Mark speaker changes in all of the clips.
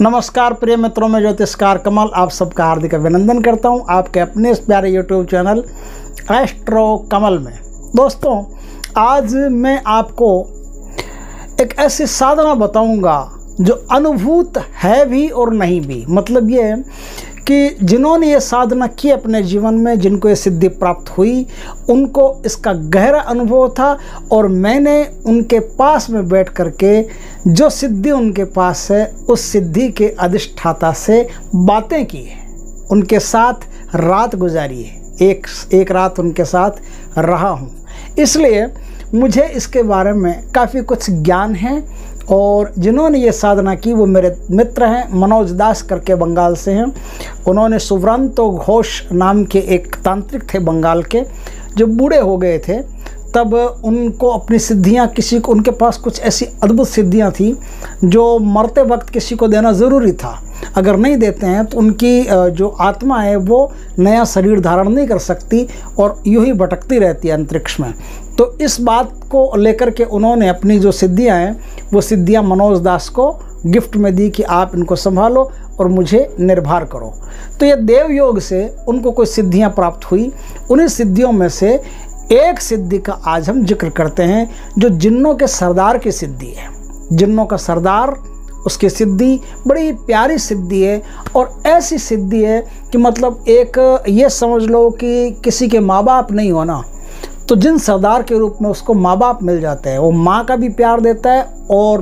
Speaker 1: नमस्कार प्रिय मित्रों, में ज्योतिषकार कमल आप सबका हार्दिक अभिनंदन करता हूं आपके अपने इस प्यारे यूट्यूब चैनल एस्ट्रो कमल में। दोस्तों, आज मैं आपको एक ऐसी साधना बताऊंगा जो अनुभूत है भी और नहीं भी। मतलब ये कि जिन्होंने ये साधना की अपने जीवन में, जिनको ये सिद्धि प्राप्त हुई, उनको इसका गहरा अनुभव था और मैंने उनके पास में बैठ करके जो सिद्धि उनके पास है उस सिद्धि के अधिष्ठाता से बातें की है, उनके साथ रात गुजारी है, एक रात उनके साथ रहा हूँ। इसलिए मुझे इसके बारे में काफ़ी कुछ ज्ञान है। और जिन्होंने ये साधना की वो मेरे मित्र हैं, मनोज दास करके बंगाल से हैं। उन्होंने सुब्रंतो घोष नाम के एक तांत्रिक थे बंगाल के, जो बूढ़े हो गए थे तब उनको अपनी सिद्धियां, किसी को उनके पास कुछ ऐसी अद्भुत सिद्धियां थी जो मरते वक्त किसी को देना ज़रूरी था। अगर नहीं देते हैं तो उनकी जो आत्मा है वो नया शरीर धारण नहीं कर सकती और यूं ही भटकती रहती है अंतरिक्ष में। तो इस बात को लेकर के उन्होंने अपनी जो सिद्धियां हैं वो सिद्धियां मनोज दास को गिफ्ट में दी कि आप इनको संभालो और मुझे निर्भर करो। तो ये देव योग से उनको कोई सिद्धियां प्राप्त हुई। उन्हीं सिद्धियों में से एक सिद्धि का आज हम जिक्र करते हैं जो जिन्नों के सरदार की सिद्धि है। जिन्नों का सरदार, उसकी सिद्धि बड़ी प्यारी सिद्धि है और ऐसी सिद्धि है कि मतलब एक ये समझ लो कि किसी के माँ बाप नहीं होना तो जिन सरदार के रूप में उसको माँ बाप मिल जाते हैं। वो माँ का भी प्यार देता है और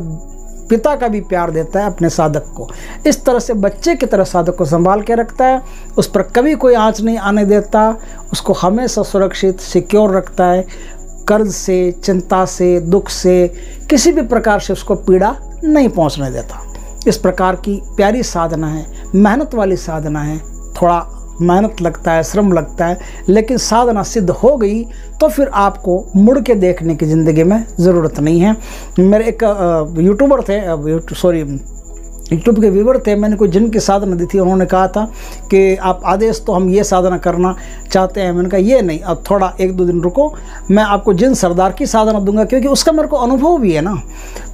Speaker 1: पिता का भी प्यार देता है अपने साधक को। इस तरह से बच्चे की तरह साधक को संभाल के रखता है, उस पर कभी कोई आँच नहीं आने देता, उसको हमेशा सुरक्षित सिक्योर रखता है। कर्ज से, चिंता से, दुख से, किसी भी प्रकार से उसको पीड़ा नहीं पहुंचने देता। इस प्रकार की प्यारी साधना है, मेहनत वाली साधना है। थोड़ा मेहनत लगता है, श्रम लगता है, लेकिन साधना सिद्ध हो गई तो फिर आपको मुड़ के देखने की ज़िंदगी में ज़रूरत नहीं है। मेरे एक यूट्यूबर थे, यूट्यूब के व्यूवर थे, मैंने कोई जिन की साधना दी थी। उन्होंने कहा था कि आप आदेश तो हम ये साधना करना चाहते हैं। मैंने कहा ये नहीं, अब थोड़ा 1-2 दिन रुको, मैं आपको जिन सरदार की साधना दूंगा, क्योंकि उसका मेरे को अनुभव भी है ना।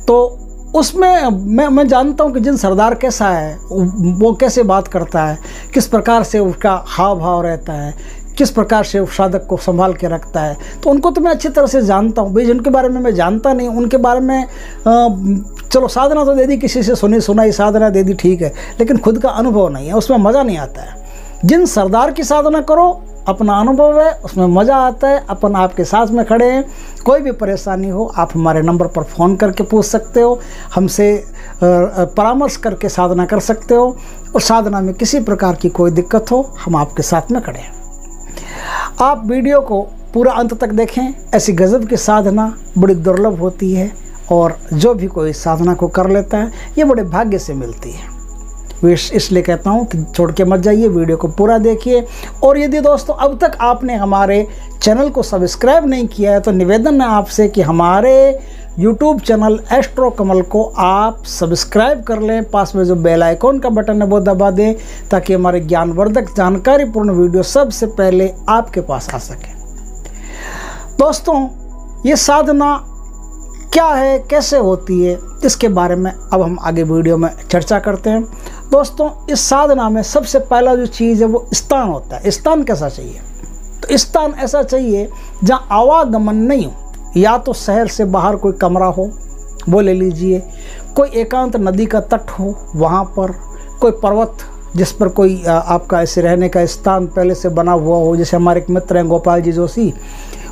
Speaker 1: तो उसमें मैं जानता हूँ कि जिन सरदार कैसा है, वो कैसे बात करता है, किस प्रकार से उसका हाव भाव रहता है, किस प्रकार से उस साधक को संभाल के रखता है। तो उनको तो मैं अच्छी तरह से जानता हूँ भाई। जिनके बारे में मैं जानता नहीं, उनके बारे में चलो साधना तो दे दी, किसी से सुनी सुनाई साधना दे दी, ठीक है, लेकिन खुद का अनुभव नहीं है, उसमें मज़ा नहीं आता है। जिन सरदार की साधना करो, अपना अनुभव है, उसमें मज़ा आता है, अपन आपके साथ में खड़े हैं। कोई भी परेशानी हो आप हमारे नंबर पर फ़ोन करके पूछ सकते हो, हमसे परामर्श करके साधना कर सकते हो, और साधना में किसी प्रकार की कोई दिक्कत हो हम आपके साथ में खड़े हैं। आप वीडियो को पूरा अंत तक देखें। ऐसी गज़ब की साधना बड़ी दुर्लभ होती है और जो भी कोई साधना को कर लेता है ये बड़े भाग्य से मिलती है। इसलिए कहता हूँ कि छोड़ के मत जाइए, वीडियो को पूरा देखिए। और यदि दोस्तों अब तक आपने हमारे चैनल को सब्सक्राइब नहीं किया है तो निवेदन है आपसे कि हमारे YouTube चैनल एस्ट्रो कमल को आप सब्सक्राइब कर लें। पास में जो बेल आइकॉन का बटन है वो दबा दें ताकि हमारे ज्ञानवर्धक जानकारीपूर्ण वीडियो सबसे पहले आपके पास आ सके। दोस्तों, ये साधना क्या है, कैसे होती है, इसके बारे में अब हम आगे वीडियो में चर्चा करते हैं। दोस्तों, इस साधना में सबसे पहला जो चीज़ है वो स्थान होता है। स्थान कैसा चाहिए? तो स्थान ऐसा चाहिए जहाँ आवागमन नहीं हो। या तो शहर से बाहर कोई कमरा हो, वो ले लीजिए। कोई एकांत नदी का तट हो, वहाँ पर कोई पर्वत जिस पर कोई आपका ऐसे रहने का स्थान पहले से बना हुआ हो। जैसे हमारे एक मित्र हैं गोपाल जी जोशी,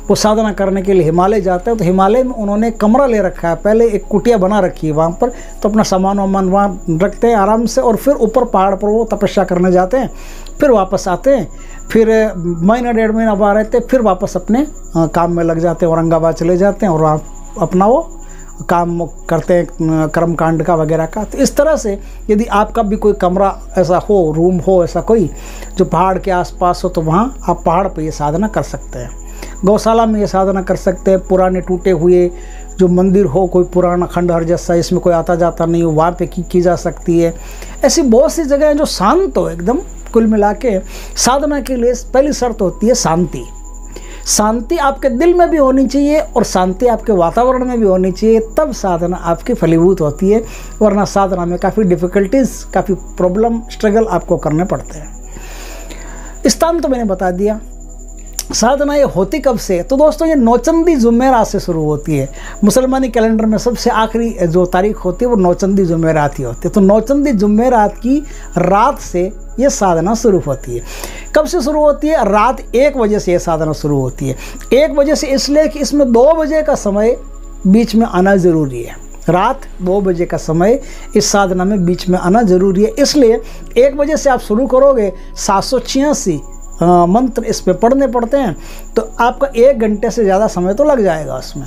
Speaker 1: वो साधना करने के लिए हिमालय जाते हैं, तो हिमालय में उन्होंने कमरा ले रखा है, पहले एक कुटिया बना रखी है वहाँ पर, तो अपना सामान वामान वहाँ रखते हैं आराम से, और फिर ऊपर पहाड़ पर वो तपस्या करने जाते हैं, फिर वापस आते हैं, फिर महीना 1.5 महीना वहाँ रहते हैं, फिर वापस अपने काम में लग जाते हैं, औरंगाबाद चले जाते हैं और वहाँ अपना वो काम करते हैं कर्मकांड का वगैरह का। तो इस तरह से यदि आपका भी कोई कमरा ऐसा हो, रूम हो ऐसा कोई जो पहाड़ के आसपास हो, तो वहाँ आप पहाड़ पर ये साधना कर सकते हैं। गौशाला में ये साधना कर सकते हैं। पुराने टूटे हुए जो मंदिर हो, कोई पुराना खंडहर जैसा, इसमें कोई आता जाता नहीं हो, वहाँ पे की जा सकती है। ऐसी बहुत सी जगह हैं जो शांत हो एकदम। कुल मिला के साधना के लिए पहली शर्त होती है शांति। शांति आपके दिल में भी होनी चाहिए और शांति आपके वातावरण में भी होनी चाहिए, तब साधना आपकी फलीभूत होती है। वरना साधना में काफ़ी डिफ़िकल्टीज़, काफ़ी प्रॉब्लम, स्ट्रगल आपको करने पड़ते हैं। स्थान तो मैंने बता दिया। साधना ये होती कब से? तो दोस्तों ये नौचंदी जुमेरात से शुरू होती है। मुसलमानी कैलेंडर में सबसे आखिरी जो तारीख होती है वो नौचंदी जुमेरात ही होती है। तो नौचंदी जुमेरात की रात से ये साधना शुरू होती है। कब से शुरू होती है? रात 1 बजे से ये साधना शुरू होती है। 1 बजे से इसलिए कि इसमें 2 बजे का समय बीच में आना ज़रूरी है। रात 2 बजे का समय इस साधना में बीच में आना ज़रूरी है। इसलिए 1 बजे से आप शुरू करोगे, 786 मंत्र इस पे पढ़ने पड़ते हैं, तो आपका 1 घंटे से ज़्यादा समय तो लग जाएगा उसमें।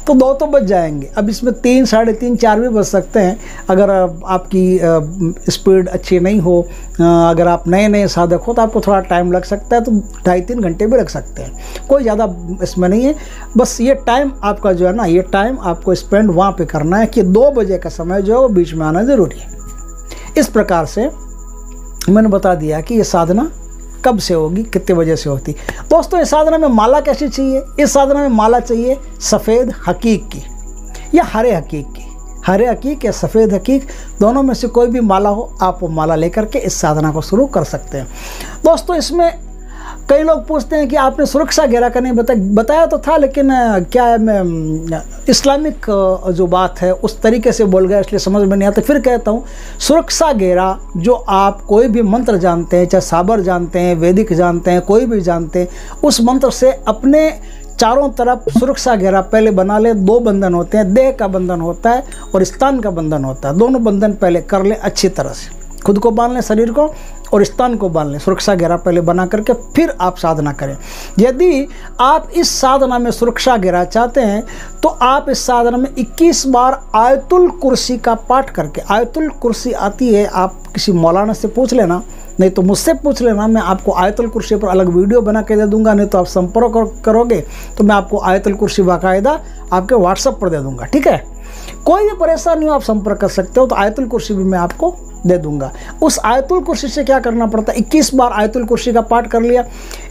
Speaker 1: तो 2 तो बज जाएंगे। अब इसमें 3, 3.5, 4 भी बज सकते हैं अगर आपकी स्पीड अच्छी नहीं हो। अगर आप नए साधक हो तो आपको थोड़ा टाइम लग सकता है, तो 2.5-3 घंटे भी लग सकते हैं। कोई ज़्यादा इसमें नहीं है। बस ये टाइम आपका जो है ना, ये टाइम आपको स्पेंड वहाँ पे करना है कि 2 बजे का समय जो है वो बीच में आना ज़रूरी है। इस प्रकार से मैंने बता दिया कि ये साधना कब से होगी, कितने बजे से होती। दोस्तों इस साधना में माला कैसी चाहिए? इस साधना में माला चाहिए सफ़ेद हकीक की या हरे हकीक की। हरे हकीक या सफ़ेद हकीक, दोनों में से कोई भी माला हो, आप वो माला लेकर के इस साधना को शुरू कर सकते हैं। दोस्तों इसमें कई लोग पूछते हैं कि आपने सुरक्षा घेरा का नहीं बताया तो था, लेकिन क्या है, मैं इस्लामिक जो बात है उस तरीके से बोल गया इसलिए समझ में नहीं आता। फिर कहता हूँ, सुरक्षा घेरा जो आप कोई भी मंत्र जानते हैं, चाहे साबर जानते हैं, वैदिक जानते हैं, कोई भी जानते हैं, उस मंत्र से अपने चारों तरफ सुरक्षा घेरा पहले बना ले। 2 बंधन होते हैं, देह का बंधन होता है और स्थान का बंधन होता है। दोनों बंधन पहले कर लें अच्छी तरह से, खुद को बांध लें, शरीर को और स्थान को बांध लें। सुरक्षा घेरा पहले बना करके फिर आप साधना करें। यदि आप इस साधना में सुरक्षा घेरा चाहते हैं तो आप इस साधना में 21 बार आयतुल कुर्सी का पाठ करके, आयतुल कुर्सी आती है, आप किसी मौलाना से पूछ लेना, नहीं तो मुझसे पूछ लेना। मैं आपको आयतुल कुर्सी पर अलग वीडियो बना के दे दूंगा, नहीं तो आप संपर्क करोगे तो मैं आपको आयतुल कुर्सी बाकायदा आपके व्हाट्सएप पर दे दूंगा। ठीक है, कोई भी परेशानी हो आप संपर्क कर सकते हो। तो आयतुल कुर्सी भी मैं आपको दे दूंगा। उस आयतुल कुर्सी से क्या करना पड़ता है? 21 बार आयतुल कुर्सी का पाठ कर लिया।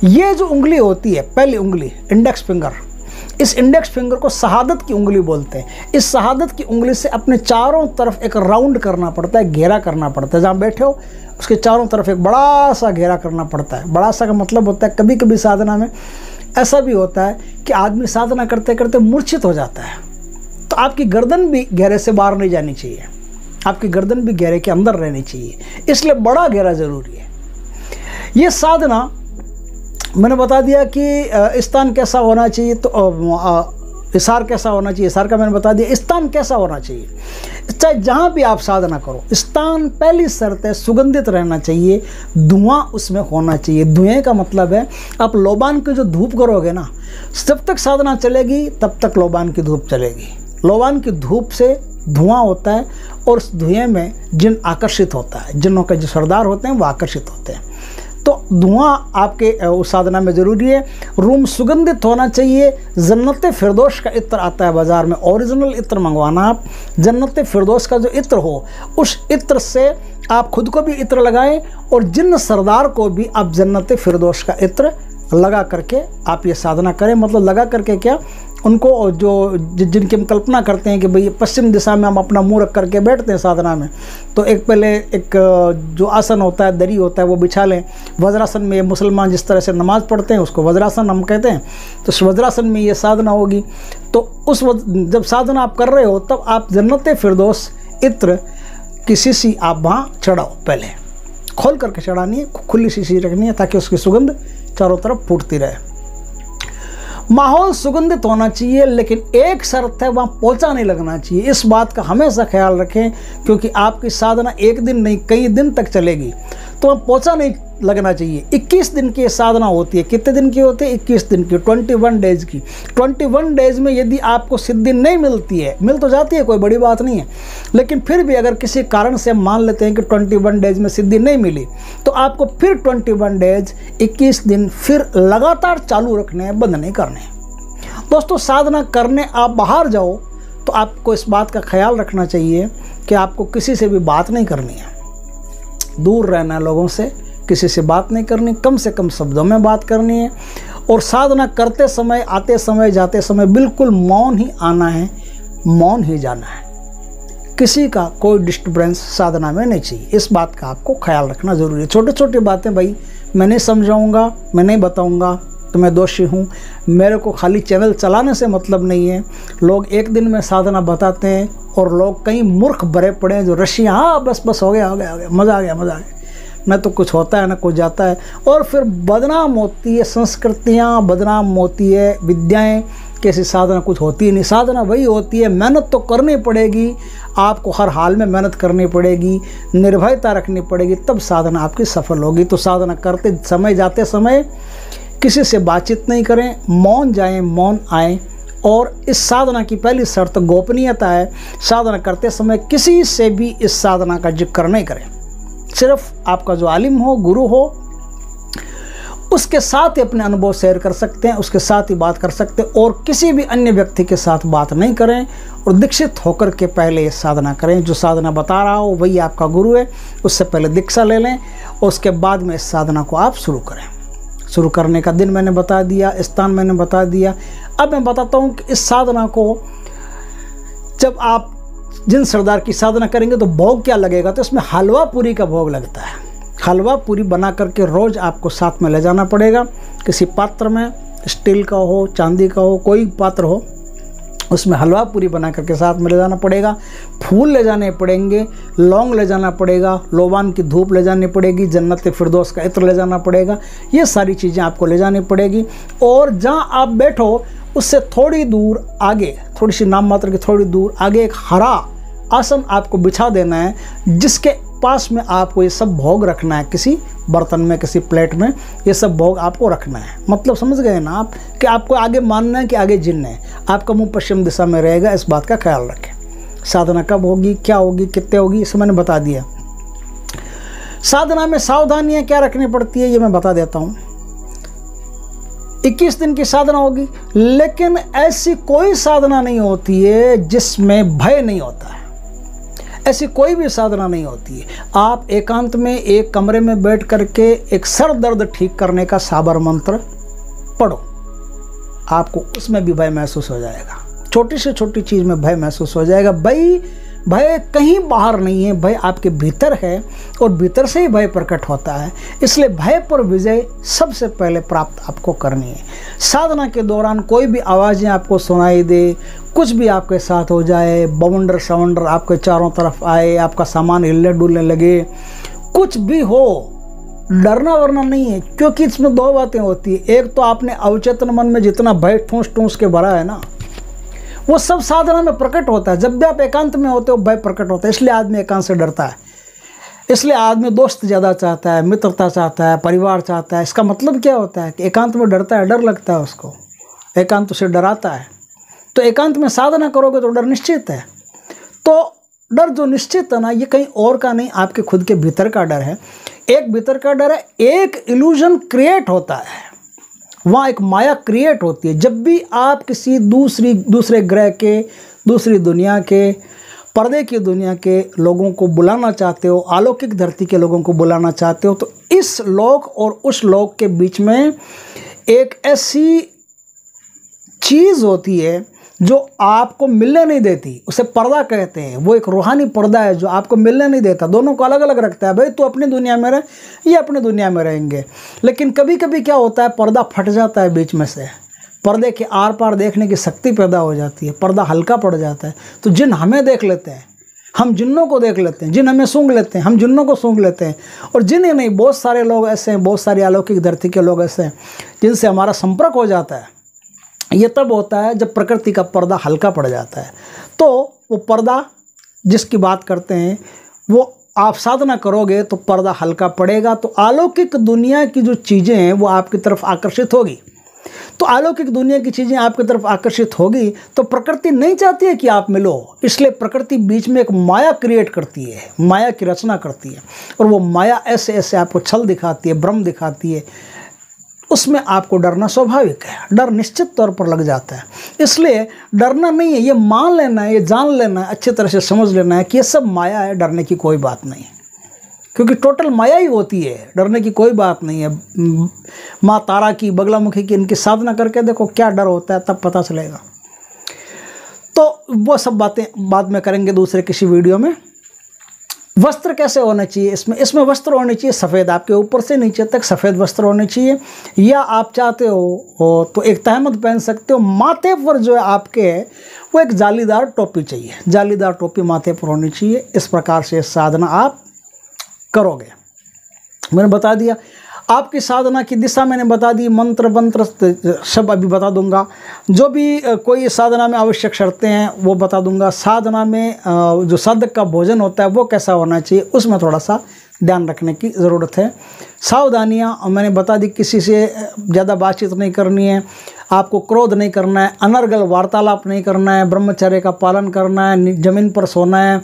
Speaker 1: ये जो उंगली होती है, पहली उंगली इंडेक्स फिंगर, इस इंडेक्स फिंगर को शहादत की उंगली बोलते हैं। इस शहादत की उंगली से अपने चारों तरफ एक राउंड करना पड़ता है, घेरा करना पड़ता है। जहाँ बैठे हो उसके चारों तरफ एक बड़ा सा घेरा करना पड़ता है। बड़ा सा का मतलब होता है, कभी कभी साधना में ऐसा भी होता है कि आदमी साधना करते करते मूर्छित हो जाता है, तो आपकी गर्दन भी घेरे से बाहर नहीं जानी चाहिए, आपकी गर्दन भी घेरे के अंदर रहनी चाहिए। इसलिए बड़ा घेरा ज़रूरी है। ये साधना मैंने बता दिया कि स्थान कैसा होना चाहिए, तो इशार कैसा होना चाहिए, इशार का मैंने बता दिया। स्थान कैसा होना चाहिए, चाहे जहाँ भी आप साधना करो, स्थान पहली शर्त है सुगंधित रहना चाहिए, धुआं उसमें होना चाहिए। धुएं का मतलब है आप लोबान की जो धूप करोगे ना, जब तक साधना चलेगी तब तक लोबान की धूप चलेगी। लोबान की धूप से धुआं होता है और उस धुएं में जिन आकर्षित होता है, जिनों के जो सरदार होते हैं वो आकर्षित होते हैं। तो धुआं आपके उस साधना में ज़रूरी है। रूम सुगंधित होना चाहिए। जन्नत फिरदौस का इत्र आता है बाज़ार में, ओरिजिनल इत्र मंगवाना आप। जन्नत फिरदौस का जो इत्र हो, उस इत्र से आप खुद को भी इत्र लगाएं और जिन सरदार को भी आप जन्नत फिरदौस का इत्र लगा करके आप ये साधना करें। मतलब लगा करके क्या, उनको जो जिनकी हम कल्पना करते हैं कि भाई पश्चिम दिशा में हम अपना मुंह रख करके बैठते हैं साधना में, तो एक पहले एक जो आसन होता है, दरी होता है, वो बिछा लें। वज्रासन में मुसलमान जिस तरह से नमाज़ पढ़ते हैं उसको वज्रासन हम कहते हैं, तो उस वज्रासन में ये साधना होगी। तो उस जब साधना आप कर रहे हो तब आप जन्नत फिरदौस इत्र की शीशी आप वहाँ चढ़ाओ। पहले खोल करके चढ़ानी है, खुली शीशी रखनी है ताकि उसकी सुगंध चारों तरफ फूटती रहे। माहौल सुगंधित होना चाहिए, लेकिन एक शर्त है, वहाँ पोछा नहीं लगना चाहिए। इस बात का हमेशा ख्याल रखें, क्योंकि आपकी साधना एक दिन नहीं कई दिन तक चलेगी, तो वहाँ पोछा नहीं लगना चाहिए। 21 दिन की साधना होती है। कितने दिन की होती है? 21 दिन की, 21 डेज की। 21 डेज में यदि आपको सिद्धि नहीं मिलती है, मिल तो जाती है, कोई बड़ी बात नहीं है, लेकिन फिर भी अगर किसी कारण से मान लेते हैं कि 21 डेज में सिद्धि नहीं मिली, तो आपको फिर 21 डेज 21 दिन फिर लगातार चालू रखने हैं, बंद नहीं करने। दोस्तों साधना करने आप बाहर जाओ तो आपको इस बात का ख्याल रखना चाहिए कि आपको किसी से भी बात नहीं करनी है, दूर रहना है लोगों से, किसी से बात नहीं करनी, कम से कम शब्दों में बात करनी है। और साधना करते समय, आते समय, जाते समय बिल्कुल मौन ही आना है, मौन ही जाना है। किसी का कोई डिस्टर्बेंस साधना में नहीं चाहिए। इस बात का आपको ख्याल रखना ज़रूरी है। छोटी छोटी बातें भाई मैं नहीं समझाऊंगा, मैं नहीं बताऊंगा तो मैं दोषी हूँ। मेरे को खाली चैनल चलाने से मतलब नहीं है। लोग एक दिन में साधना बताते हैं और लोग कई मूर्ख भरे पड़े हैं जो रशियाँ, हाँ बस हो गया, मज़ा आ गया। न तो कुछ होता है, न कुछ जाता है, और फिर बदनाम होती है संस्कृतियाँ, बदनाम होती है विद्याएँ। कैसी साधना कुछ होती ही नहीं। साधना वही होती है, मेहनत तो करनी पड़ेगी आपको, हर हाल में मेहनत करनी पड़ेगी, निर्भयता रखनी पड़ेगी, तब साधना आपकी सफल होगी। तो साधना करते समय, जाते समय किसी से बातचीत नहीं करें, मौन जाएं, मौन आएं। और इस साधना की पहली शर्त गोपनीयता है। साधना करते समय किसी से भी इस साधना का जिक्र नहीं करें। सिर्फ आपका जो आलिम हो, गुरु हो, उसके साथ ही अपने अनुभव शेयर कर सकते हैं, उसके साथ ही बात कर सकते हैं, और किसी भी अन्य व्यक्ति के साथ बात नहीं करें। और दीक्षित होकर के पहले ये साधना करें। जो साधना बता रहा हो वही आपका गुरु है, उससे पहले दीक्षा ले लें और उसके बाद में इस साधना को आप शुरू करें। शुरू करने का दिन मैंने बता दिया, स्थान मैंने बता दिया। अब मैं बताता हूँ कि इस साधना को जब आप जिन सरदार की साधना करेंगे तो भोग क्या लगेगा। तो इसमें हलवा पूरी का भोग लगता है। हलवा पूरी बना करके रोज़ आपको साथ में ले जाना पड़ेगा। किसी पात्र में, स्टील का हो, चांदी का हो, कोई पात्र हो, उसमें हलवा पूरी बना करके साथ में ले जाना पड़ेगा। फूल ले जाने पड़ेंगे, लौंग ले जाना पड़ेगा, लोबान की धूप ले जानी पड़ेगी, जन्नत फिरदौस का इत्र ले जाना पड़ेगा। ये सारी चीज़ें आपको ले जानी पड़ेगी। और जहाँ आप बैठो उससे थोड़ी दूर आगे, थोड़ी सी नाम मात्र की थोड़ी दूर आगे एक हरा आसन आपको बिछा देना है, जिसके पास में आपको ये सब भोग रखना है। किसी बर्तन में, किसी प्लेट में ये सब भोग आपको रखना है। मतलब समझ गए ना आप कि आपको आगे मानना है कि आगे जिन्न है। आपका मुंह पश्चिम दिशा में रहेगा, इस बात का ख्याल रखें। साधना कब होगी, क्या होगी, कितने होगी, इसे मैंने बता दिया। साधना में सावधानियां क्या रखनी पड़ती है ये मैं बता देता हूँ। 21 दिन की साधना होगी, लेकिन ऐसी कोई साधना नहीं होती है जिसमें भय नहीं होता है। ऐसी कोई भी साधना नहीं होती है। आप एकांत में एक कमरे में बैठ करके एक सर दर्द ठीक करने का साबर मंत्र पढ़ो, आपको उसमें भी भय महसूस हो जाएगा। छोटी से छोटी चीज़ में भय महसूस हो जाएगा। भय कहीं बाहर नहीं है, भय आपके भीतर है और भीतर से ही भय प्रकट होता है। इसलिए भय पर विजय सबसे पहले प्राप्त आपको करनी है। साधना के दौरान कोई भी आवाज़ें आपको सुनाई दे, कुछ भी आपके साथ हो जाए, बवंडर सवंडर आपके चारों तरफ आए, आपका सामान हिलने डुलने लगे, कुछ भी हो, डरना वरना नहीं है। क्योंकि इसमें दो बातें होती है। एक तो आपने अवचेतन मन में जितना भय ठूंस के भरा है ना, वो सब साधना में प्रकट होता है। जब भी आप एकांत में होते हो भय प्रकट होता है। इसलिए आदमी एकांत से डरता है। इसलिए आदमी दोस्त ज़्यादा चाहता है, मित्रता चाहता है, परिवार चाहता है। इसका मतलब क्या होता है कि एकांत में डरता है, डर लगता है उसको, एकांत उसे डराता है। तो एकांत में साधना करोगे तो डर निश्चित है। तो डर जो निश्चित है ना, ये कहीं और का नहीं, आपके खुद के भीतर का डर है। एक भीतर का डर है, एक इल्यूजन क्रिएट होता है, वहाँ एक माया क्रिएट होती है। जब भी आप किसी दूसरे ग्रह के, दूसरी दुनिया के, पर्दे की दुनिया के लोगों को बुलाना चाहते हो, अलौकिक धरती के लोगों को बुलाना चाहते हो, तो इस लोक और उस लोक के बीच में एक ऐसी चीज़ होती है जो आपको मिलने नहीं देती, उसे पर्दा कहते हैं। वो एक रूहानी पर्दा है जो आपको मिलने नहीं देता, दोनों को अलग अलग रखता है। भाई तू अपनी दुनिया में रह, ये अपनी दुनिया में रहेंगे। लेकिन कभी कभी क्या होता है, पर्दा फट जाता है बीच में से, पर्दे के आर पार देखने की शक्ति पैदा हो जाती है, पर्दा हल्का पड़ जाता है। तो जिन हमें देख लेते हैं, हम जिन्नों को देख लेते हैं, जिन हमें सूंघ लेते हैं, हम जिन्नों को सूंघ लेते हैं। और जिन्हें नहीं, बहुत सारे लोग ऐसे हैं, बहुत सारी अलौकिक धरती के लोग ऐसे हैं जिनसे हमारा संपर्क हो जाता है। ये तब होता है जब प्रकृति का पर्दा हल्का पड़ जाता है। तो वो पर्दा जिसकी बात करते हैं, वो आप साधना करोगे तो पर्दा हल्का पड़ेगा, तो अलौकिक दुनिया की जो चीज़ें हैं वो आपकी तरफ आकर्षित होगी। तो अलौकिक दुनिया की चीज़ें आपकी तरफ आकर्षित होगी तो प्रकृति नहीं चाहती है कि आप मिलो, इसलिए प्रकृति बीच में एक माया क्रिएट करती है, माया की रचना करती है। और वो माया ऐसे ऐसे आपको छल दिखाती है, भ्रम दिखाती है। उसमें आपको डरना स्वाभाविक है, डर निश्चित तौर पर लग जाता है। इसलिए डरना नहीं है, ये मान लेना है, ये जान लेना है, अच्छी तरह से समझ लेना है कि ये सब माया है, डरने की कोई बात नहीं। क्योंकि टोटल माया ही होती है, डरने की कोई बात नहीं है। माँ तारा की, बगलामुखी की, इनकी साधना करके देखो क्या डर होता है, तब पता चलेगा। तो वो सब बातें बाद में करेंगे दूसरे किसी वीडियो में। वस्त्र कैसे होने चाहिए इसमें वस्त्र होने चाहिए सफ़ेद, आपके ऊपर से नीचे तक सफ़ेद वस्त्र होने चाहिए, या आप चाहते हो तो एक तहमद पहन सकते हो। माथे पर जो है आपके वो एक जालीदार टोपी चाहिए, जालीदार टोपी माथे पर होनी चाहिए। इस प्रकार से साधना आप करोगे। मैंने बता दिया आपकी साधना की दिशा, मैंने बता दी, मंत्र सब अभी बता दूंगा। जो भी कोई साधना में आवश्यक शर्तें हैं वो बता दूंगा। साधना में जो साधक का भोजन होता है वो कैसा होना चाहिए, उसमें थोड़ा सा ध्यान रखने की ज़रूरत है। सावधानियाँ मैंने बता दी, किसी से ज़्यादा बातचीत नहीं करनी है, आपको क्रोध नहीं करना है, अनर्गल वार्तालाप नहीं करना है, ब्रह्मचर्य का पालन करना है, ज़मीन पर सोना है,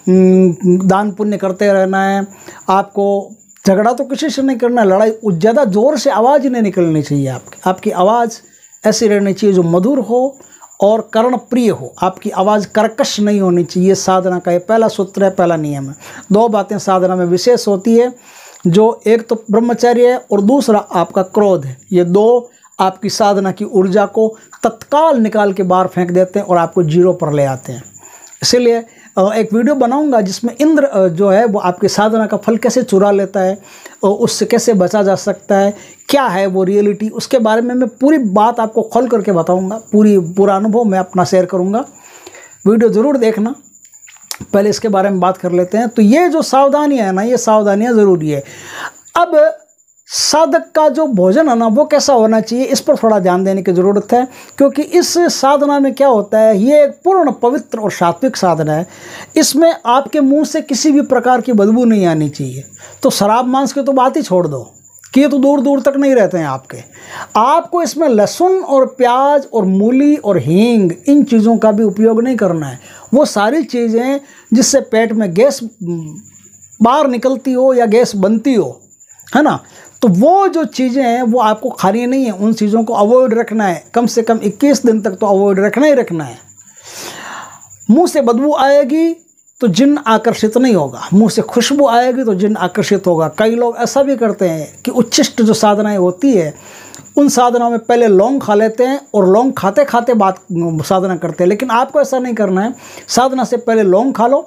Speaker 1: दान पुण्य करते रहना है। आपको झगड़ा तो किसी से नहीं करना है, लड़ाई ज़्यादा ज़ोर से आवाज़ नहीं निकलनी चाहिए। आपकी आवाज़ ऐसी रहनी चाहिए जो मधुर हो और कर्णप्रिय हो। आपकी आवाज़ कर्कश नहीं होनी चाहिए। साधना का ये पहला सूत्र है, पहला नियम है। दो बातें साधना में विशेष होती है, जो एक तो ब्रह्मचर्य है और दूसरा आपका क्रोध है। ये दो आपकी साधना की ऊर्जा को तत्काल निकाल के बाहर फेंक देते हैं और आपको जीरो पर ले आते हैं। इसीलिए एक वीडियो बनाऊंगा जिसमें इंद्र जो है वो आपकी साधना का फल कैसे चुरा लेता है और उससे कैसे बचा जा सकता है, क्या है वो रियलिटी, उसके बारे में मैं पूरी बात आपको खोल करके बताऊंगा। पूरा अनुभव मैं अपना शेयर करूंगा, वीडियो ज़रूर देखना। पहले इसके बारे में बात कर लेते हैं। तो ये जो सावधानियाँ है ना, ये सावधानियाँ ज़रूरी है। अब साधक का जो भोजन है ना वो कैसा होना चाहिए, इस पर थोड़ा ध्यान देने की ज़रूरत है, क्योंकि इस साधना में क्या होता है, ये एक पूर्ण पवित्र और सात्विक साधना है। इसमें आपके मुंह से किसी भी प्रकार की बदबू नहीं आनी चाहिए। तो शराब मांस की तो बात ही छोड़ दो कि ये तो दूर दूर तक नहीं रहते हैं आपको इसमें लहसुन और प्याज और मूली और हींग, इन चीज़ों का भी उपयोग नहीं करना है। वो सारी चीज़ें जिससे पेट में गैस बाहर निकलती हो या गैस बनती हो, है ना, तो वो जो चीज़ें हैं वो आपको खानी नहीं है। उन चीज़ों को अवॉइड रखना है, कम से कम 21 दिन तक तो अवॉइड रखना ही रखना है। मुंह से बदबू आएगी तो जिन आकर्षित नहीं होगा, मुंह से खुशबू आएगी तो जिन आकर्षित होगा। कई लोग ऐसा भी करते हैं कि उच्छिष्ट जो साधनाएं होती है उन साधनाओं में पहले लौंग खा लेते हैं और लौंग खाते खाते बात साधना करते हैं, लेकिन आपको ऐसा नहीं करना है। साधना से पहले लौंग खा लो,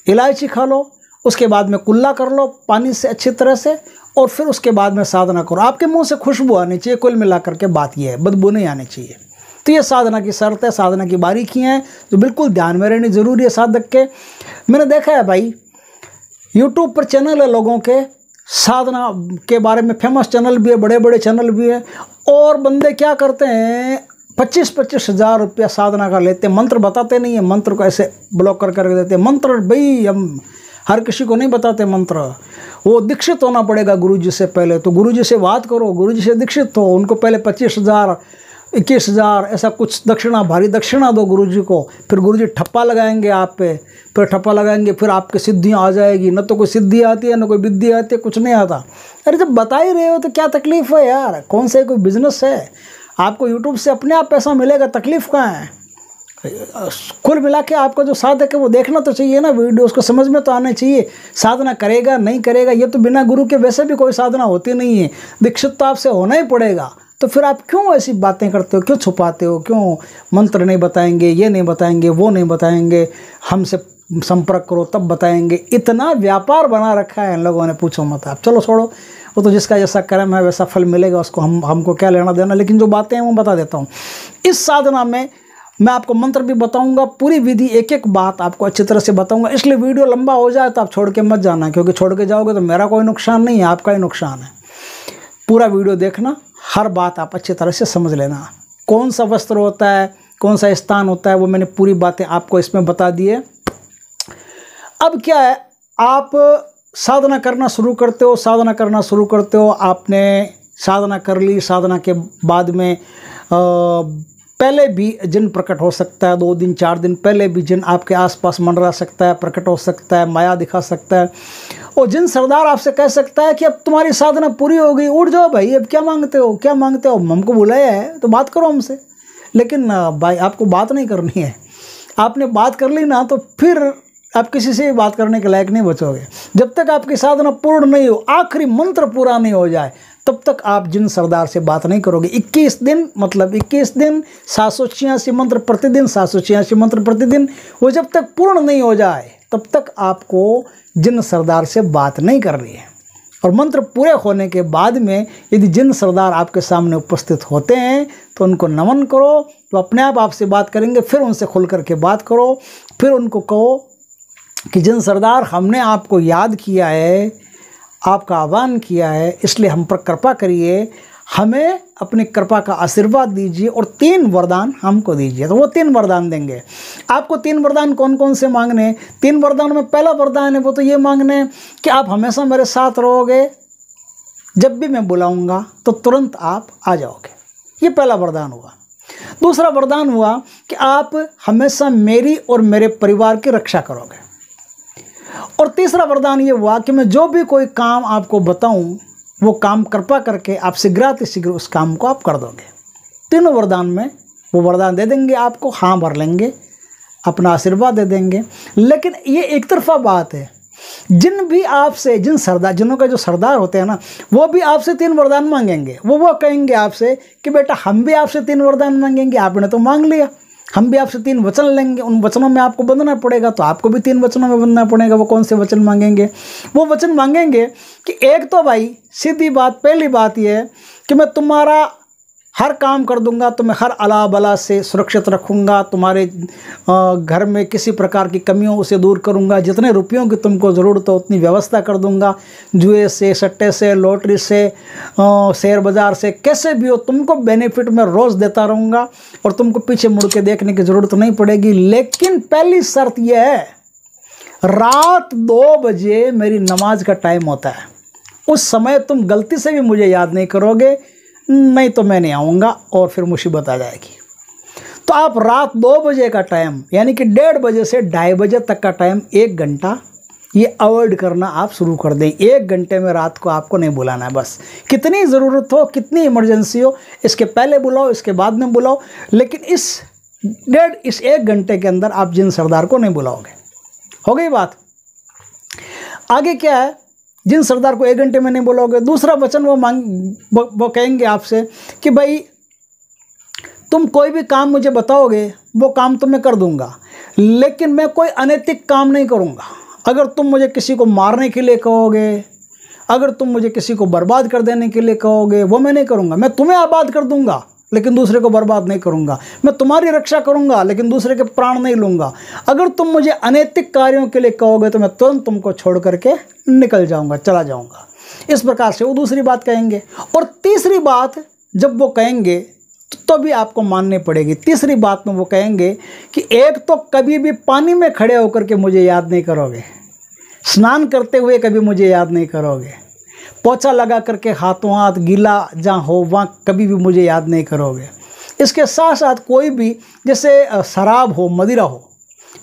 Speaker 1: इलायची खा लो, उसके बाद में कुल्ला कर लो पानी से अच्छी तरह से, और फिर उसके बाद में साधना करो। आपके मुंह से खुशबू आनी चाहिए, कुल मिलाकर के बात यह है, बदबू नहीं आनी चाहिए। तो ये साधना की शर्त है, साधना की बारीकियाँ हैं जो बिल्कुल ध्यान में रहनी ज़रूरी है साधक के। मैंने देखा है भाई, यूट्यूब पर चैनल है लोगों के, साधना के बारे में फेमस चैनल भी है, बड़े बड़े चैनल भी हैं, और बंदे क्या करते हैं 25-25 हज़ार रुपया साधना का लेते हैं। मंत्र बताते नहीं है, मंत्र को ऐसे ब्लॉक कर देते हैं। मंत्र भाई हम हर किसी को नहीं बताते मंत्र, वो दीक्षित होना पड़ेगा गुरुजी से पहले। तो गुरुजी से बात करो, गुरुजी से दीक्षित हो, उनको पहले 25,000 21,000 ऐसा कुछ दक्षिणा, भारी दक्षिणा दो गुरुजी को। फिर गुरुजी ठप्पा लगाएंगे आप पे, फिर ठप्पा लगाएंगे, फिर आपकी सिद्धियाँ आ जाएगी। न तो कोई सिद्धि आती है, न कोई विद्या आती है, कुछ नहीं आता। अरे जब बता ही रहे हो तो क्या तकलीफ़ है यार, कौन सा कोई बिजनेस है? आपको यूट्यूब से अपने आप पैसा मिलेगा, तकलीफ़ कहाँ है? कुल मिला के आपका जो साधक है वो देखना तो चाहिए ना वीडियो, उसको समझ में तो आना चाहिए। साधना करेगा नहीं करेगा, ये तो बिना गुरु के वैसे भी कोई साधना होती नहीं है। दीक्षित तो आपसे होना ही पड़ेगा। तो फिर आप क्यों ऐसी बातें करते हो, क्यों छुपाते हो, क्यों मंत्र नहीं बताएंगे, ये नहीं बताएंगे, वो नहीं बताएंगे, हमसे संपर्क करो तब बताएंगे। इतना व्यापार बना रखा है इन लोगों ने, पूछो मत आप। चलो छोड़ो, वो तो जिसका जैसा कर्म है वैसा फल मिलेगा, उसको हमको क्या लेना देना। लेकिन जो बातें हैं वो बता देता हूँ। इस साधना में मैं आपको मंत्र भी बताऊंगा, पूरी विधि एक एक बात आपको अच्छी तरह से बताऊंगा। इसलिए वीडियो लंबा हो जाए तो आप छोड़ के मत जाना, क्योंकि छोड़ के जाओगे तो मेरा कोई नुकसान नहीं है, आपका ही नुकसान है। पूरा वीडियो देखना, हर बात आप अच्छी तरह से समझ लेना। कौन सा वस्त्र होता है, कौन सा स्थान होता है, वो मैंने पूरी बातें आपको इसमें बता दी है। अब क्या है, आप साधना करना शुरू करते हो, साधना करना शुरू करते हो, आपने साधना कर ली। साधना के बाद में पहले भी जिन प्रकट हो सकता है, 2 दिन 4 दिन पहले भी जिन आपके आसपास मंडरा सकता है, प्रकट हो सकता है, माया दिखा सकता है। और जिन सरदार आपसे कह सकता है कि अब तुम्हारी साधना पूरी हो गई, उठ जाओ भाई, अब क्या मांगते हो, क्या मांगते हो, हमको बुलाया है तो बात करो हमसे। लेकिन भाई आपको बात नहीं करनी है। आपने बात कर ली ना तो फिर आप किसी से भी बात करने के लायक नहीं बचोगे। जब तक आपकी साधना पूर्ण नहीं हो, आखिरी मंत्र पूरा नहीं हो जाए, तब तक आप जिन सरदार से बात नहीं करोगे। 21 दिन मतलब 21 दिन 786 मंत्र प्रतिदिन, 786 मंत्र प्रतिदिन, वो जब तक पूर्ण नहीं हो जाए तब तक आपको जिन सरदार से बात नहीं करनी है। और मंत्र पूरे होने के बाद में यदि जिन सरदार आपके सामने उपस्थित होते हैं तो उनको नमन करो, तो अपने आप आपसे बात करेंगे। फिर उनसे खुल करके बात करो, फिर उनको कहो कि जिन सरदार हमने आपको याद किया है, आपका आह्वान किया है, इसलिए हम पर कृपा करिए, हमें अपनी कृपा का आशीर्वाद दीजिए और 3 वरदान हमको दीजिए। तो वो 3 वरदान देंगे आपको। 3 वरदान कौन कौन से मांगने हैं? 3 वरदान में पहला वरदान है वो तो ये मांगने कि आप हमेशा मेरे साथ रहोगे, जब भी मैं बुलाऊंगा तो तुरंत आप आ जाओगे। ये पहला वरदान हुआ। दूसरा वरदान हुआ कि आप हमेशा मेरी और मेरे परिवार की रक्षा करोगे। और तीसरा वरदान ये हुआ कि मैं जो भी कोई काम आपको बताऊं वो काम कृपा करके आप शीघ्र उस काम को आप कर दोगे। तीनों वरदान में वो वरदान दे देंगे आपको, हाँ भर लेंगे, अपना आशीर्वाद दे देंगे। लेकिन ये एक तरफा बात है। जिन सरदार, जिनों का जो सरदार होते हैं ना, वो भी आपसे 3 वरदान मांगेंगे। वो कहेंगे आपसे कि बेटा हम भी आपसे 3 वरदान मांगेंगे, आपने तो मांग लिया, हम भी आपसे 3 वचन लेंगे, उन वचनों में आपको बंधना पड़ेगा, तो आपको भी 3 वचनों में बंधना पड़ेगा। वो कौन से वचन मांगेंगे? वो वचन मांगेंगे कि एक तो भाई सीधी बात, पहली बात ये है कि मैं तुम्हारा हर काम कर दूंगा, तुम्हें हर अला बला से सुरक्षित रखूंगा, तुम्हारे घर में किसी प्रकार की कमियों उसे दूर करूंगा, जितने रुपयों की तुमको ज़रूरत हो उतनी व्यवस्था कर दूंगा, जुए से, सट्टे से, लॉटरी से, शेयर बाज़ार से, कैसे भी हो तुमको बेनिफिट मैं रोज़ देता रहूँगा और तुमको पीछे मुड़ के देखने की ज़रूरत नहीं पड़ेगी। लेकिन पहली शर्त यह है, रात 2 बजे मेरी नमाज का टाइम होता है, उस समय तुम गलती से भी मुझे याद नहीं करोगे, नहीं तो मैं नहीं आऊँगा और फिर मुसीबत आ जाएगी। तो आप रात 2 बजे का टाइम यानी कि 1:30 बजे से 2:30 बजे तक का टाइम, 1 घंटा, ये अवॉइड करना आप शुरू कर दें। 1 घंटे में रात को आपको नहीं बुलाना है। बस कितनी ज़रूरत हो, कितनी इमरजेंसी हो, इसके पहले बुलाओ, इसके बाद में बुलाओ, लेकिन इस 1 घंटे के अंदर आप जिन सरदार को नहीं बुलाओगे। हो गई बात। आगे क्या है? जिन सरदार को 1 घंटे में नहीं बुलाओगे, दूसरा वचन वो कहेंगे आपसे कि भाई तुम कोई भी काम मुझे बताओगे वो काम तो मैं कर दूंगा, लेकिन मैं कोई अनैतिक काम नहीं करूंगा। अगर तुम मुझे किसी को मारने के लिए कहोगे, अगर तुम मुझे किसी को बर्बाद कर देने के लिए कहोगे, वो मैं नहीं करूंगा। मैं तुम्हें आबाद कर दूंगा लेकिन दूसरे को बर्बाद नहीं करूंगा। मैं तुम्हारी रक्षा करूंगा लेकिन दूसरे के प्राण नहीं लूंगा। अगर तुम मुझे अनैतिक कार्यों के लिए कहोगे तो मैं तुरंत तुमको छोड़ करके निकल जाऊंगा, चला जाऊंगा। इस प्रकार से वो दूसरी बात कहेंगे। और तीसरी बात जब वो कहेंगे तो भी आपको माननी पड़ेगी। तीसरी बात में वो कहेंगे कि एक तो कभी भी पानी में खड़े होकर के मुझे याद नहीं करोगे, स्नान करते हुए कभी मुझे याद नहीं करोगे, पोछा लगा करके हाथों हाथ गीला जहाँ हो वहाँ कभी भी मुझे याद नहीं करोगे। इसके साथ साथ कोई भी जैसे शराब हो,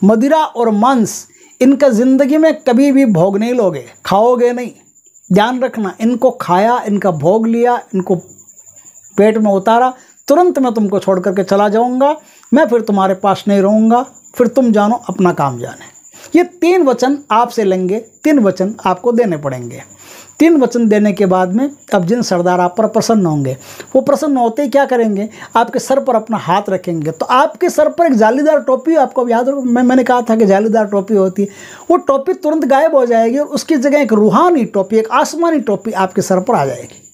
Speaker 1: मदिरा और मांस, इनका ज़िंदगी में कभी भी भोग नहीं लोगे, खाओगे नहीं। ध्यान रखना, इनको खाया, इनका भोग लिया, इनको पेट में उतारा, तुरंत मैं तुमको छोड़ करके चला जाऊंगा, मैं फिर तुम्हारे पास नहीं रहूँगा, फिर तुम जानो अपना काम जाने। ये 3 वचन आपसे लेंगे, 3 वचन आपको देने पड़ेंगे। 3 वचन देने के बाद में अब जिन सरदार आप पर प्रसन्न होंगे, वो प्रसन्न होते ही क्या करेंगे, आपके सर पर अपना हाथ रखेंगे। तो आपके सर पर एक जालीदार टोपी, आपको याद हो मैंने कहा था कि जालीदार टोपी होती है, वो टोपी तुरंत गायब हो जाएगी और उसकी जगह एक रूहानी टोपी, एक आसमानी टोपी आपके सर पर आ जाएगी।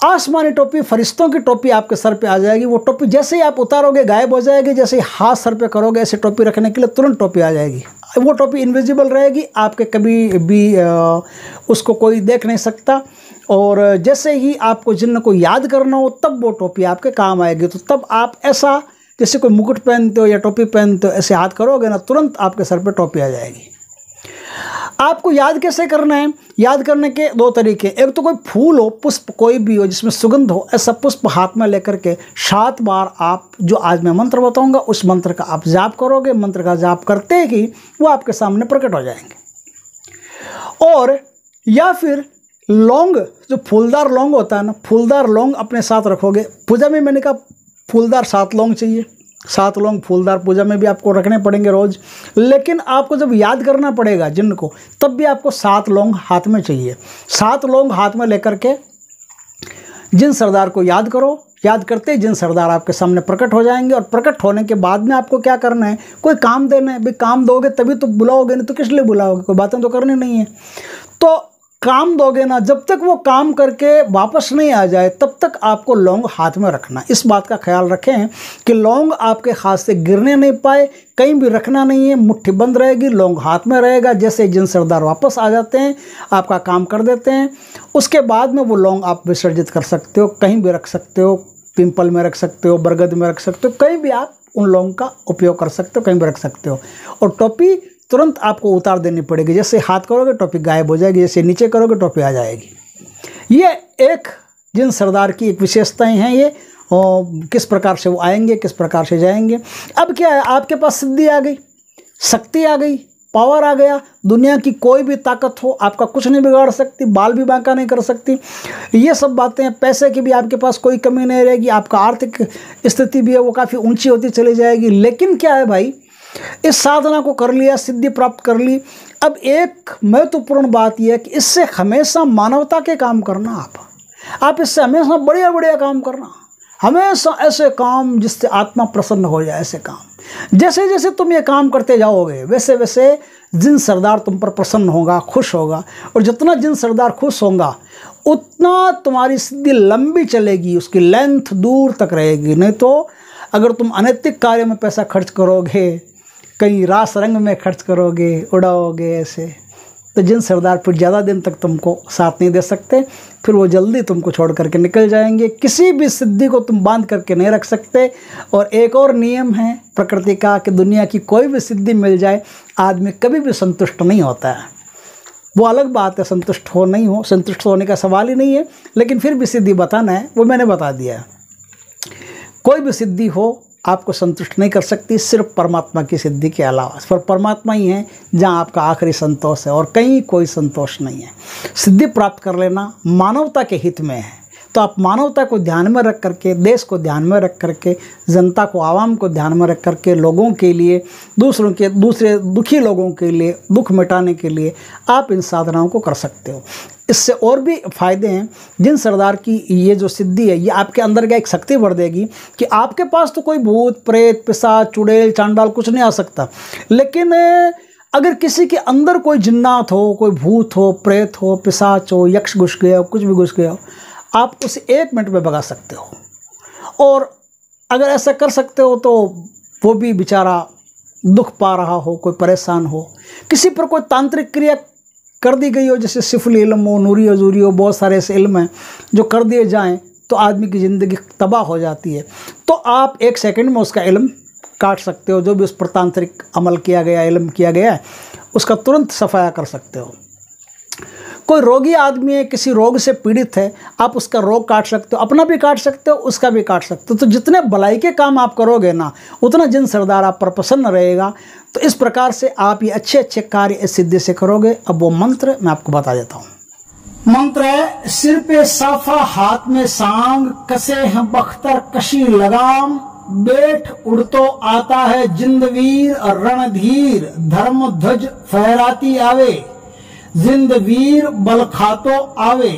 Speaker 1: आसमानी टोपी, फरिश्तों की टोपी आपके सर पे आ जाएगी। वो टोपी जैसे ही आप उतारोगे गायब हो जाएगी, जैसे ही हाथ सर पे करोगे ऐसे टोपी रखने के लिए तुरंत टोपी आ जाएगी। वो टोपी इनविजिबल रहेगी, आपके कभी भी उसको कोई देख नहीं सकता। और जैसे ही आपको जिन्न को याद करना हो तब वो टोपी आपके काम आएगी। तो तब आप ऐसा जैसे कोई मुकुट पहनते हो या टोपी पहनते हो, ऐसे हाथ करोगे ना, तुरंत आपके सर पे टोपी आ जाएगी। आपको याद कैसे करना है? याद करने के 2 तरीके। एक तो कोई फूल हो, पुष्प कोई भी हो जिसमें सुगंध हो, ऐसा पुष्प हाथ में लेकर के 7 बार आप जो आज मैं मंत्र बताऊंगा उस मंत्र का आप जाप करोगे। मंत्र का जाप करते ही वो आपके सामने प्रकट हो जाएंगे। और या फिर लौंग, जो फूलदार लौंग होता है ना, फूलदार लौंग अपने साथ रखोगे। पूजा में मैंने कहा फूलदार 7 लौंग चाहिए, 7 लौंग फूलदार पूजा में भी आपको रखने पड़ेंगे रोज़, लेकिन आपको जब याद करना पड़ेगा जिन्न को, तब भी आपको 7 लौंग हाथ में चाहिए। 7 लौंग हाथ में लेकर के जिन सरदार को याद करो। याद करते ही जिन सरदार आपके सामने प्रकट हो जाएंगे, और प्रकट होने के बाद में आपको क्या करना है, कोई काम देना है। भाई काम दोगे तभी तो बुलाओगे, नहीं तो किस लिए बुलाओगे, कोई बातें तो करनी नहीं है। तो काम दोगे ना, जब तक वो काम करके वापस नहीं आ जाए तब तक आपको लौंग हाथ में रखना। इस बात का ख्याल रखें कि लौंग आपके हाथ से गिरने नहीं पाए, कहीं भी रखना नहीं है, मुट्ठी बंद रहेगी, लौंग हाथ में रहेगा। जैसे जिन सरदार वापस आ जाते हैं, आपका काम कर देते हैं, उसके बाद में वो लौंग आप विसर्जित कर सकते हो, कहीं भी रख सकते हो, पिंपल में रख सकते हो, बरगद में रख सकते हो, कहीं भी आप उन लौंग का उपयोग कर सकते हो, कहीं भी रख सकते हो। और टोपी तुरंत आपको उतार देनी पड़ेगी। जैसे हाथ करोगे टोपी गायब हो जाएगी, जैसे नीचे करोगे टोपी आ जाएगी। ये एक जिन सरदार की एक विशेषताएं हैं ये, किस प्रकार से वो आएंगे, किस प्रकार से जाएंगे। अब क्या है, आपके पास सिद्धि आ गई, शक्ति आ गई, पावर आ गया। दुनिया की कोई भी ताकत हो आपका कुछ नहीं बिगाड़ सकती, बाल भी बांका नहीं कर सकती। ये सब बातें, पैसे की भी आपके पास कोई कमी नहीं रहेगी, आपका आर्थिक स्थिति भी है वो काफ़ी ऊंची होती चली जाएगी। लेकिन क्या है भाई, इस साधना को कर लिया, सिद्धि प्राप्त कर ली। अब एक महत्वपूर्ण बात यह है कि इससे हमेशा मानवता के काम करना। आप इससे हमेशा बढ़िया बढ़िया काम करना, हमेशा ऐसे काम जिससे आत्मा प्रसन्न हो जाए, ऐसे काम। जैसे जैसे तुम ये काम करते जाओगे वैसे वैसे जिन सरदार तुम पर प्रसन्न होगा, खुश होगा। और जितना जिन सरदार खुश होगा उतना तुम्हारी सिद्धि लंबी चलेगी, उसकी लेंथ दूर तक रहेगी। नहीं तो अगर तुम अनैतिक कार्य में पैसा खर्च करोगे, कहीं रास रंग में खर्च करोगे, उड़ाओगे ऐसे, तो जिन सरदार फिर ज़्यादा दिन तक तुमको साथ नहीं दे सकते, फिर वो जल्दी तुमको छोड़ करके निकल जाएंगे। किसी भी सिद्धि को तुम बांध करके नहीं रख सकते। और एक और नियम है प्रकृति का कि दुनिया की कोई भी सिद्धि मिल जाए, आदमी कभी भी संतुष्ट नहीं होता है। वो अलग बात है, संतुष्ट होने का सवाल ही नहीं है, लेकिन फिर भी सिद्धि बताना है, वो मैंने बता दिया है। कोई भी सिद्धि हो आपको संतुष्ट नहीं कर सकती, सिर्फ परमात्मा की सिद्धि के अलावा। पर परमात्मा ही है जहाँ आपका आखिरी संतोष है, और कहीं कोई संतोष नहीं है। सिद्धि प्राप्त कर लेना मानवता के हित में है। तो आप मानवता को ध्यान में रख करके, देश को ध्यान में रख करके, जनता को, आवाम को ध्यान में रख करके, लोगों के लिए, दूसरे दुखी लोगों के लिए, दुख मिटाने के लिए आप इन साधनाओं को कर सकते हो। इससे और भी फायदे हैं। जिन सरदार की ये जो सिद्धि है, ये आपके अंदर का एक शक्ति बढ़ देगी कि आपके पास तो कोई भूत प्रेत पिशाच चुड़ैल चांडाल कुछ नहीं आ सकता, लेकिन अगर किसी के अंदर कोई जिन्नात हो, कोई भूत हो, प्रेत हो, पिशाच हो, यक्ष घुस गया हो, कुछ भी घुस गया हो, आप उसे 1 मिनट में भगा सकते हो। और अगर ऐसा कर सकते हो तो वो भी बेचारा दुख पा रहा हो, कोई परेशान हो, किसी पर कोई तांत्रिक क्रिया कर दी गई हो, जैसे सिफली इल्म हो, नूरी अजूरी हो, बहुत सारे ऐसे इल्म हैं जो कर दिए जाएं तो आदमी की ज़िंदगी तबाह हो जाती है। तो आप 1 सेकंड में उसका इल्म काट सकते हो। जो भी उस पर तांत्रिक अमल किया गया, इल्म किया गया है, उसका तुरंत सफाया कर सकते हो। कोई रोगी आदमी है, किसी रोग से पीड़ित है, आप उसका रोग काट सकते हो, अपना भी काट सकते हो, उसका भी काट सकते हो। तो जितने भलाई के काम आप करोगे ना, उतना जिन सरदार आप पर प्रसन्न रहेगा। तो इस प्रकार से आप ये अच्छे अच्छे कार्य इस सिद्धि से करोगे। अब वो मंत्र मैं आपको बता देता हूँ। मंत्र है, सिर पे साफा, हाथ में सांग, कसे हैं बख्तर कशी लगाम, बैठ उड़तो आता है जिंदवीर रणधीर, धर्म ध्वज फहराती आवे, जिंदवीर बल खातो आवे,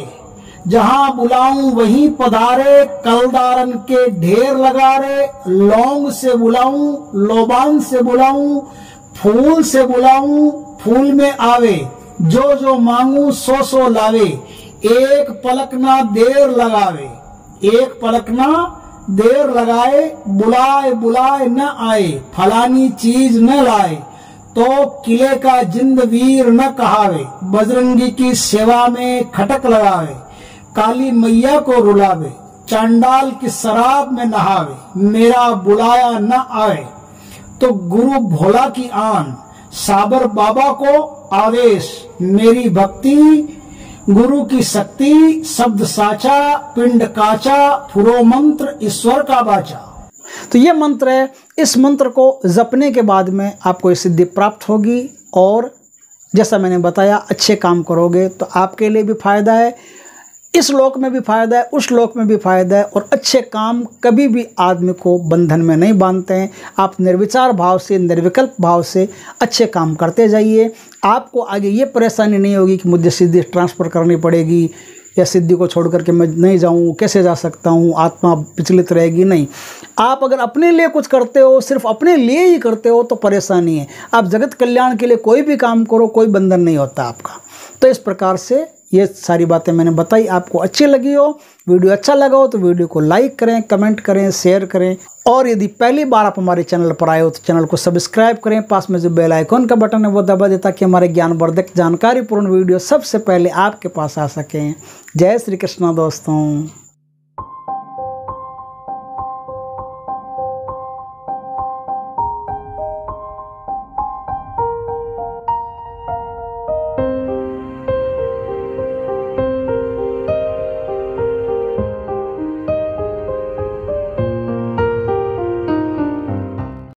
Speaker 1: जहां बुलाऊं वहीं पधारे, कलदारन के ढेर लगारे, लौंग से बुलाऊं लोबान से बुलाऊं, फूल से बुलाऊं फूल में आवे, जो जो मांगू सो सो लावे, एक पलक ना देर लगावे, एक पलक ना देर लगाए, बुलाए बुलाए न आए, फलानी चीज न लाए, तो किले का जिंदवीर न कहावे, बजरंगी की सेवा में खटक लगावे, काली मैया को रुलावे, चांडाल की शराब में नहावे, मेरा बुलाया न आवे, तो गुरु भोला की आन, साबर बाबा को आवेश, मेरी भक्ति गुरु की शक्ति, शब्द साचा पिंड काचा, फुरो मंत्र ईश्वर का बाचा। तो ये मंत्र है। इस मंत्र को जपने के बाद में आपको ये सिद्धि प्राप्त होगी। और जैसा मैंने बताया, अच्छे काम करोगे तो आपके लिए भी फायदा है। इस लोक में भी फायदा है, उस लोक में भी फायदा है। और अच्छे काम कभी भी आदमी को बंधन में नहीं बांधते हैं। आप निर्विचार भाव से, निर्विकल्प भाव से अच्छे काम करते जाइए। आपको आगे ये परेशानी नहीं होगी कि मुझे सिद्धि ट्रांसफ़र करनी पड़ेगी या सिद्धि को छोड़ करके मैं नहीं जाऊँ, कैसे जा सकता हूँ, आत्मा विचलित रहेगी। नहीं, आप अगर अपने लिए कुछ करते हो, सिर्फ अपने लिए ही करते हो, तो परेशानी है। आप जगत कल्याण के लिए कोई भी काम करो, कोई बंधन नहीं होता आपका। तो इस प्रकार से ये सारी बातें मैंने बताई, आपको अच्छी लगी हो, वीडियो अच्छा लगा हो तो वीडियो को लाइक करें, कमेंट करें, शेयर करें। और यदि पहली बार आप हमारे चैनल पर आए हो तो चैनल को सब्सक्राइब करें। पास में जो बेल आइकॉन का बटन है वो दबा दें ताकि हमारे ज्ञानवर्धक जानकारीपूर्ण वीडियो सबसे पहले आपके पास आ सकें। जय श्री कृष्ण दोस्तों।